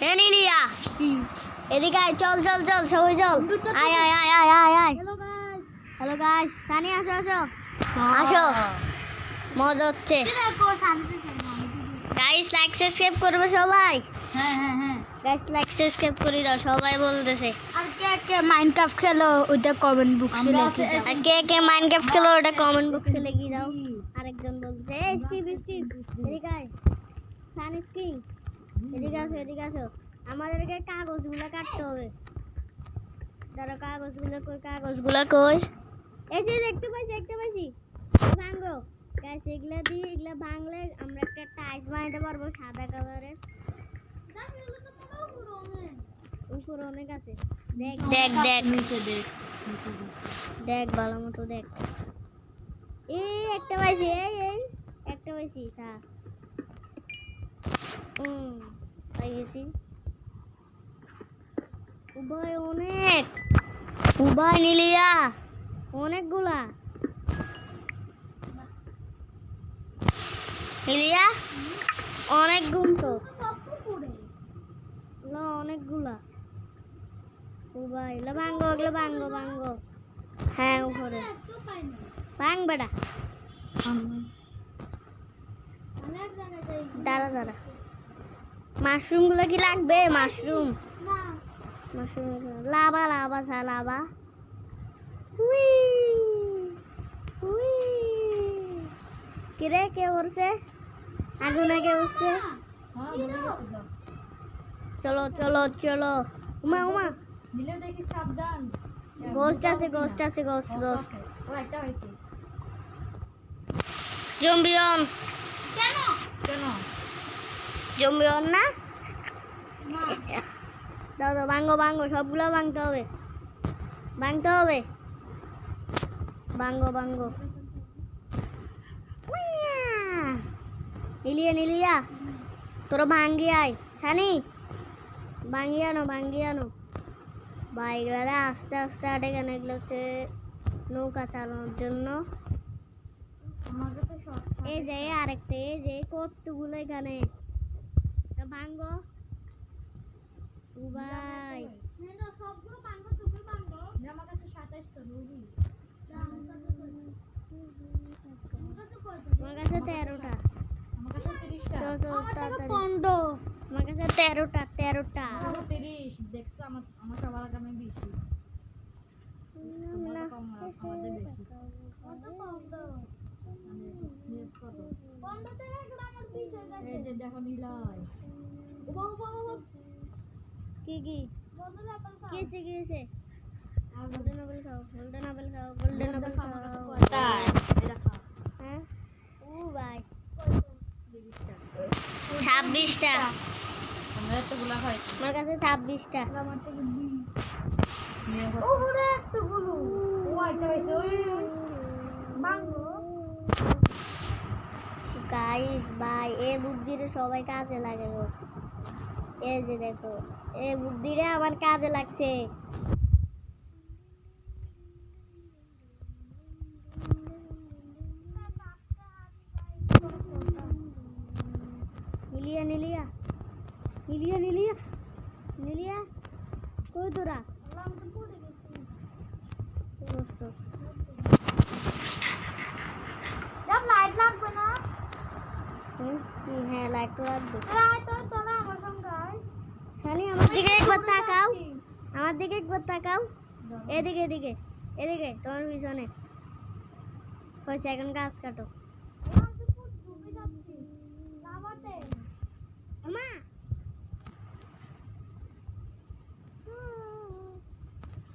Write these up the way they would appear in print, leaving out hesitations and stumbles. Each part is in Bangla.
হে নিলিয়া এদিকে আয়, চল চল চল সবাই চল, আয় আয় আয় আয় আয় আয়। হ্যালো গাইস, সানি আসো আসো আসো, মজা হচ্ছে গাইস। লাইক সাবস্ক্রাইব করবে সবাই। হ্যাঁ হ্যাঁ হ্যাঁ। গাইস লাইক সাবস্ক্রাইব করে দাও, সবাই বলতেছে। আর কে কে মাইনক্রাফট খেলো ওটা কমেন্ট বক্সে লিখে দাও। আর কে কে মাইনক্রাফট খেলো ওটা কমেন্ট বক্সে লিখে দাও। আরেকজন বলছে এই স্কিপ স্কিপ, এদিকে আয় সানি স্কিপ, এদিকে আসো এদিকে আসো। আমাদেরকে কাগজগুলো কাটতে হবে। ধরো কাগজগুলো কই, কাগজগুলো কই? এই যে দেখতে পাইছি ভাঙো গাইস, এগুলা দিয়ে এগুলা ভাঙলে আমরা একটা টাইলস বানাতে পারবো সাদা কালারের। উপরে অনেক আছে, দেখ দেখ দেখ নিচে দেখ। দেখ ভালো মতো দেখ। এই একটা পাইছি, এই একটা পাইছি, থাক। পাই গেছি। উভয় অনেক, উভয় নিলিয়া অনেকগুলা নিলিয়া, অনেক গুণ তো অনেকগুলা উভয়। এগুলো ভাঙ্গো, এগুলো ভাঙ্গো ভাঙ্গো। হ্যাঁ উপরে ভাঙ বেটা, দাঁড়া দাঁড়া। মাশরুম গুলো কি লাগবে? মাশরুম লাভা লাভা সা লাভা। কিরে কে উঠছে? আগুনে কে উঠছে? চলো চলো চলো, উমা উমা দিলে দেখি সাবধান। গোস্ট আছে গোস্ট আছে গোস্ট গোস্ট। ও একটা হইছে। জম্বিয়ন কেন কেন? জম্বিয়ন না, না দাও দাও ভাঙ্গো ভাঙ্গো, সবগুলো ভাঙতে হবে ভাঙতে হবে, ভাঙ্গো ভাঙ্গো। নিলিয়া নিলিয়া তোরা ভাঙ্গি আয়, সানি ভাঙ্গি আনো বাইকগুলো আস্তে আস্তে আটে কেন? এগুলো হচ্ছে নৌকা চালানোর জন্য। আমার কাছে শর্ট এই যে আরেকটা, এই যে কতগুলো এখানে ভাঙ্গো ভাই। সবগুলো ভাঙো, তুমি ভাঙো। আমার কাছে 27 টা রবি। আমার কাছে 13টা। আমার কাছে 30 টা। আমার কাছে 13টা 13টা। আমার 30 দেখছো, আমার সবার আগে আমি বেশি। তোমার কম, আমাদের বেশি। কত কম দাও? নিউজ কত? 15 থেকে এখন আমার 20 হয়ে গেছে। এই যে দেখো নিলয়। ও বাবা কি কি গোল্ডেন অ্যাপল খাও। কি হয়েছে? আর গোল্ডেন আপেল খাও, গোল্ডেন আপেল খাও, গোল্ডেন আপেল খাও। আমার কাছে কয়টা? এটা খাও। হ্যাঁ ও ভাই 26 26টা। আমরা এতগুলা খাইছি। আমার কাছে 26টা। আমার থেকে 20 ও পুরো এতগুলো। ও আইতা হইছে ওই বাঙ্গো। গাইস ভাই এই বুদ্ধিরে সবাই কাজে লাগে গো। এই যে দেখো এই বুদ্ধিরে আমার কাজে লাগছে। নিলিয়া নিলিয়া নিলিয়া নিলিয়া নিলিয়া কই তোরা? লাইট লাগবে না? হ্যাঁ লাইট তো লাগবে। তো তোরা আমার সঙ্গে আয়। সানি আমার দিকে একবার তাকাও, আমার দিকে একবার তাকাও। এদিকে এদিকে এদিকে, তোমার পিছনে কইছে এখন গাছ কাটো। মা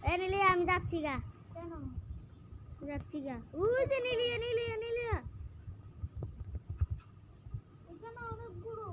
এই নিলিয়া আমি যাচ্ছি গা। কেন? যাচ্ছি গা। ওই যে নিলিয়া নিলিয়া নিলিয়া। এখানে অনেক গুরু।